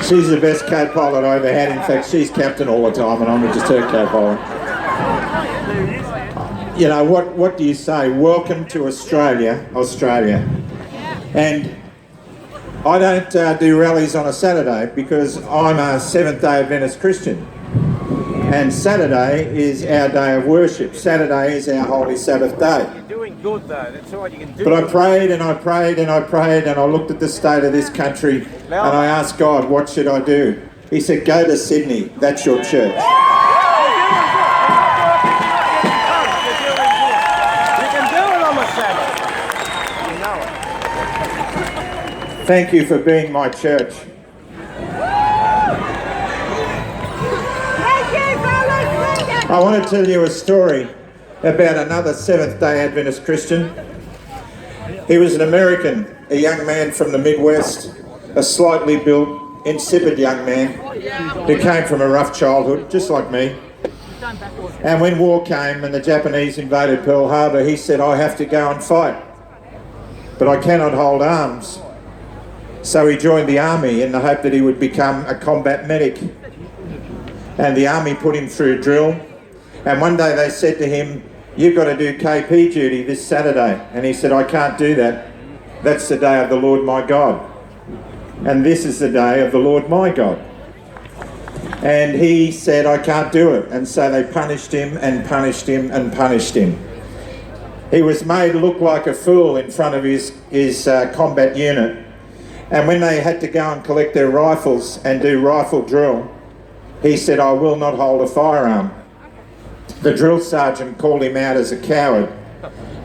She's the best co-pilot I ever had. In fact, she's captain all the time and I'm just her co-pilot. You know, what do you say? Welcome to Australia. And I don't do rallies on a Saturday because I'm a Seventh-day Adventist Christian. And Saturday is our day of worship. Saturday is our Holy Sabbath day. You're doing good though, that's all you can do. But I prayed and I prayed and I prayed and I looked at the state of this country and I asked God, what should I do? He said, go to Sydney, that's your church. You can do it on the Sabbath. You know it. Thank you for being my church. I want to tell you a story about another Seventh-day Adventist Christian. He was an American, a young man from the Midwest, a slightly built, insipid young man who came from a rough childhood, just like me. And when war came and the Japanese invaded Pearl Harbor, he said, I have to go and fight, but I cannot hold arms. So he joined the army in the hope that he would become a combat medic. And the army put him through drill. And one day they said to him, you've got to do KP duty this Saturday. And he said, I can't do that. That's the day of the Lord my God. And this is the day of the Lord my God. And he said, I can't do it. And so they punished him and punished him and punished him. He was made look like a fool in front of his combat unit. And when they had to go and collect their rifles and do rifle drill, he said, I will not hold a firearm. The drill sergeant called him out as a coward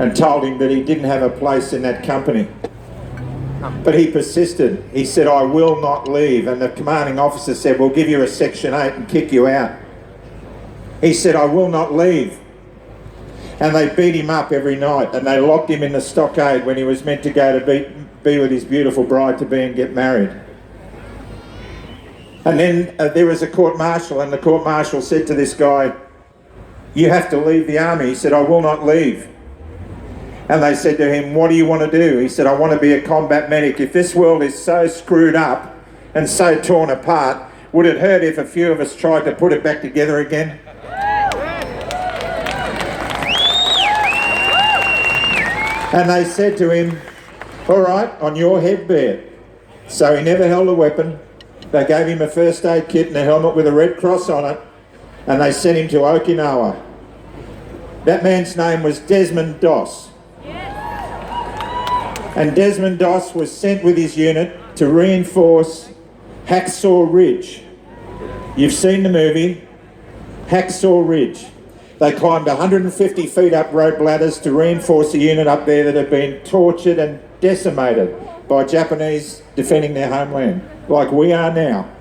and told him that he didn't have a place in that company. But he persisted. He said, I will not leave. And the commanding officer said, we'll give you a Section 8 and kick you out. He said, I will not leave. And they beat him up every night and they locked him in the stockade when he was meant to go to be with his beautiful bride-to-be and get married. And then there was a court-martial and the court-martial said to this guy, you have to leave the army. He said, I will not leave. And they said to him, what do you want to do? He said, I want to be a combat medic. If this world is so screwed up and so torn apart, would it hurt if a few of us tried to put it back together again? And they said to him, all right, on your head be it. So he never held a weapon. They gave him a first aid kit and a helmet with a red cross on it, and they sent him to Okinawa. That man's name was Desmond Doss. And Desmond Doss was sent with his unit to reinforce Hacksaw Ridge. You've seen the movie, Hacksaw Ridge. They climbed 150 feet up rope ladders to reinforce a unit up there that had been tortured and decimated by Japanese defending their homeland, like we are now.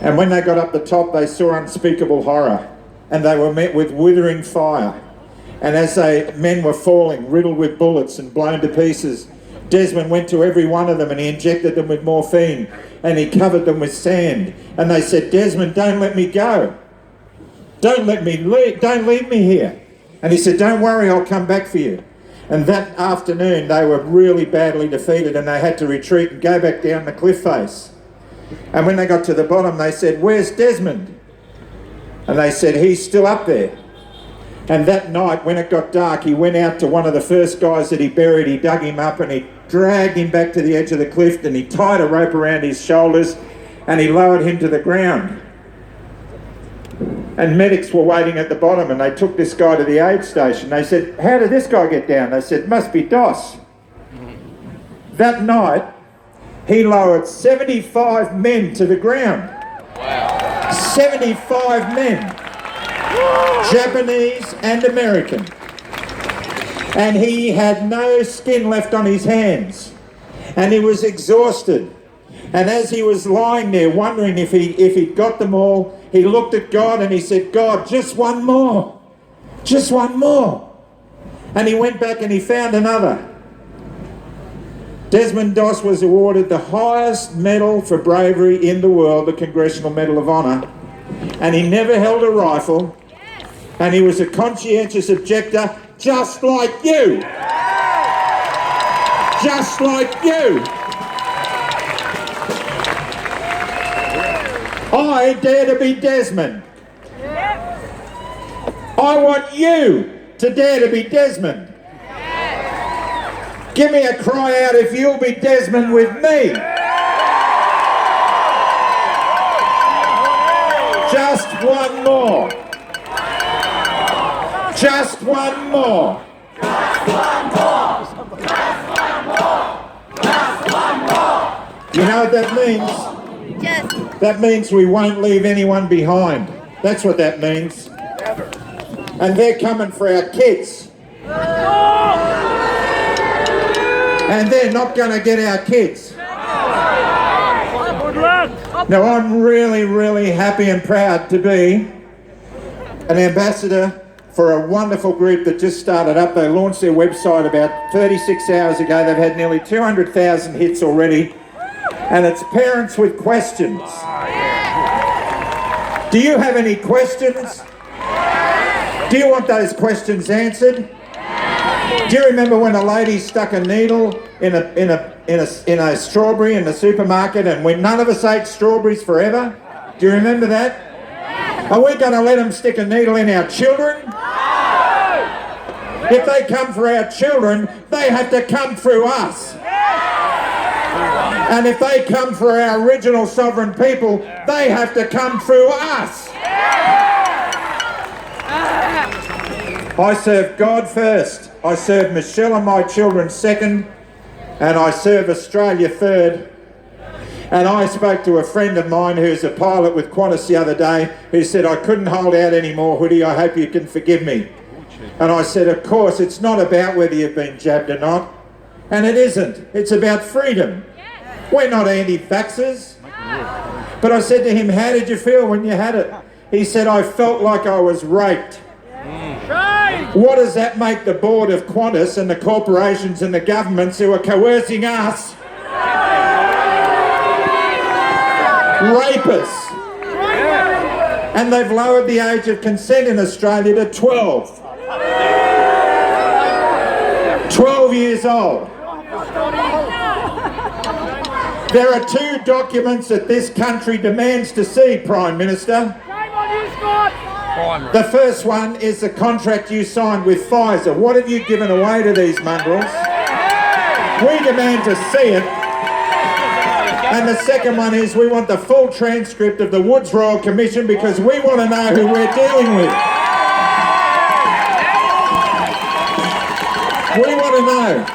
And when they got up the top, they saw unspeakable horror, and they were met with withering fire. And as men were falling, riddled with bullets and blown to pieces, Desmond went to every one of them and he injected them with morphine and he covered them with sand. And they said, Desmond, don't let me go. Don't leave me here. And he said, don't worry, I'll come back for you. And that afternoon, they were really badly defeated and they had to retreat and go back down the cliff face. And when they got to the bottom, they said, where's Desmond? And they said, he's still up there. And that night, when it got dark, he went out to one of the first guys that he buried. He dug him up and he dragged him back to the edge of the cliff and he tied a rope around his shoulders and he lowered him to the ground. And medics were waiting at the bottom and they took this guy to the aid station. They said, how did this guy get down? They said, must be Doss. That night, he lowered 75 men to the ground. Wow. 75 men. Japanese and American. And he had no skin left on his hands. And he was exhausted. And as he was lying there wondering if he'd got them all, he looked at God and he said, God, just one more. Just one more. And he went back and he found another. Desmond Doss was awarded the highest medal for bravery in the world, the Congressional Medal of Honor. And he never held a rifle. And he was a conscientious objector, just like you. Just like you. I dare to be Desmond. I want you to dare to be Desmond. Give me a cry out if you'll be Desmond with me. Just one more. Just one more. You know what that means? That means we won't leave anyone behind. That's what that means. And they're coming for our kids. And they're not going to get our kids. Now, I'm really, really happy and proud to be an ambassador for a wonderful group that just started up. They launched their website about 36 hours ago. They've had nearly 200,000 hits already. And it's Parents with Questions. Do you have any questions? Do you want those questions answered? Do you remember when a lady stuck a needle in a strawberry in the supermarket, and when none of us ate strawberries forever? Do you remember that? Are we going to let them stick a needle in our children? If they come for our children, they have to come through us. And if they come for our original sovereign people, they have to come through us. I serve God first. I serve Michelle and my children second. And I serve Australia third. And I spoke to a friend of mine who's a pilot with Qantas the other day, who said, I couldn't hold out anymore, Hoodie, I hope you can forgive me. And I said, of course, it's not about whether you've been jabbed or not. And it isn't. It's about freedom. We're not anti-vaxxers. But I said to him, how did you feel when you had it? He said, I felt like I was raped. What does that make the board of Qantas and the corporations and the governments who are coercing us? Rapists. And they've lowered the age of consent in Australia to 12. 12 years old. There are 2 documents that this country demands to see, Prime Minister. The first one is the contract you signed with Pfizer. What have you given away to these mongrels? We demand to see it. And the second one is we want the full transcript of the Woods Royal Commission, because we want to know who we're dealing with. We want to know.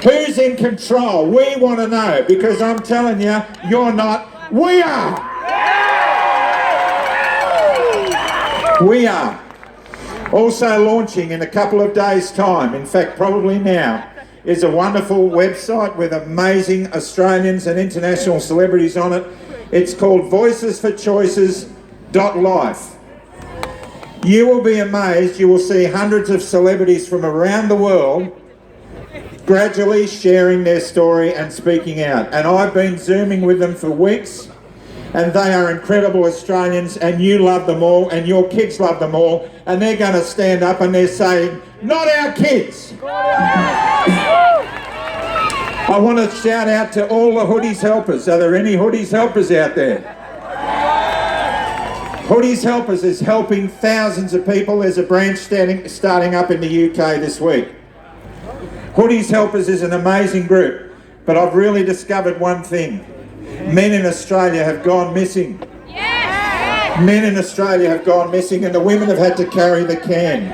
Who's in control? We want to know, because I'm telling you, you're not. We are. We are. Also launching in a couple of days' time, in fact probably now, is a wonderful website with amazing Australians and international celebrities on it. It's called voicesforchoices.life. You will be amazed. You will see hundreds of celebrities from around the world gradually sharing their story and speaking out. And I've been Zooming with them for weeks, and they are incredible Australians, and you love them all, and your kids love them all, and they're going to stand up and they're saying, not our kids. I want to shout out to all the Hoodies Helpers. Are there any Hoodies Helpers out there? Hoodies Helpers is helping thousands of people. There's a branch starting up in the UK this week. Hoodies Helpers is an amazing group, but I've really discovered one thing. Men in Australia have gone missing. Yes! Men in Australia have gone missing, and the women have had to carry the can.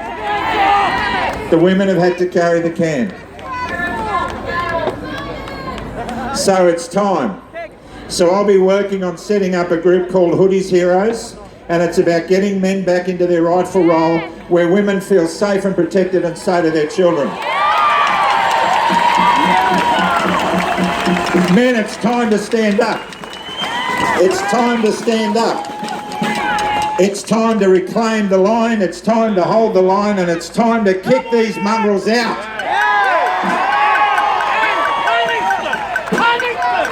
The women have had to carry the can. So it's time. So I'll be working on setting up a group called Hoodies Heroes, and it's about getting men back into their rightful role, where women feel safe and protected, and so do their children. Men, it's time to stand up. It's time to stand up. It's time to reclaim the line. It's time to hold the line, and it's time to kick these mongrels out.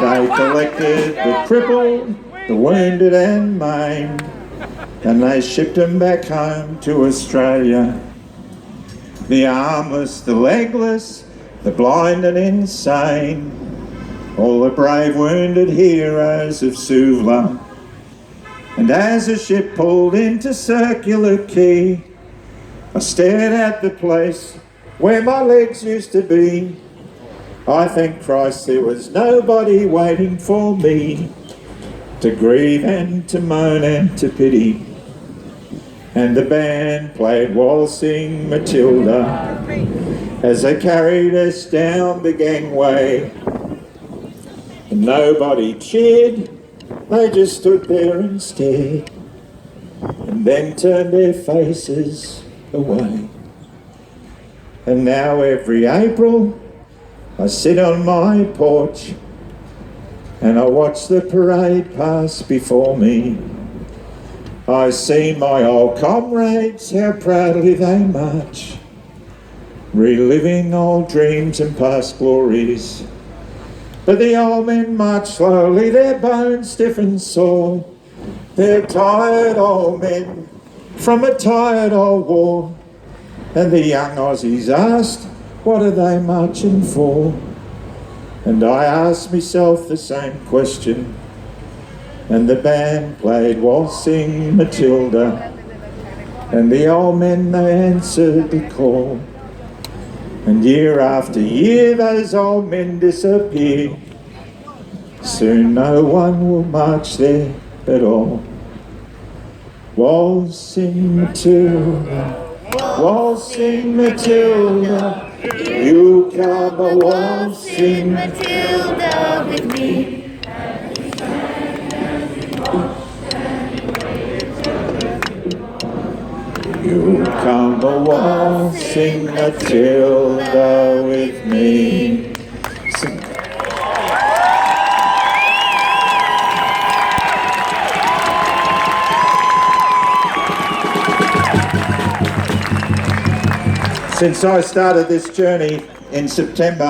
They collected the crippled, the wounded and maimed, and they shipped them back home to Australia. The armless, the legless, the blind and insane. all the brave wounded heroes of Suvla. And as the ship pulled into Circular Quay, I stared at the place where my legs used to be. I thank Christ there was nobody waiting for me to grieve and to moan and to pity. And the band played Waltzing Matilda as they carried us down the gangway. And nobody cheered, they just stood there and stared, and then turned their faces away. And now every April I sit on my porch and I watch the parade pass before me. I see my old comrades, how proudly they march, reliving old dreams and past glories. But the old men march slowly, their bones stiff and sore. They're tired old men from a tired old war. And the young Aussies asked, what are they marching for? And I asked myself the same question. And the band played Waltzing Matilda, and the old men, they answered the call. And year after year those old men disappear. Soon no one will march there at all. Waltzing Matilda, Waltzing Matilda, you come a waltzing Matilda with me. You come a waltzing Matilda with me. Since I started this journey in September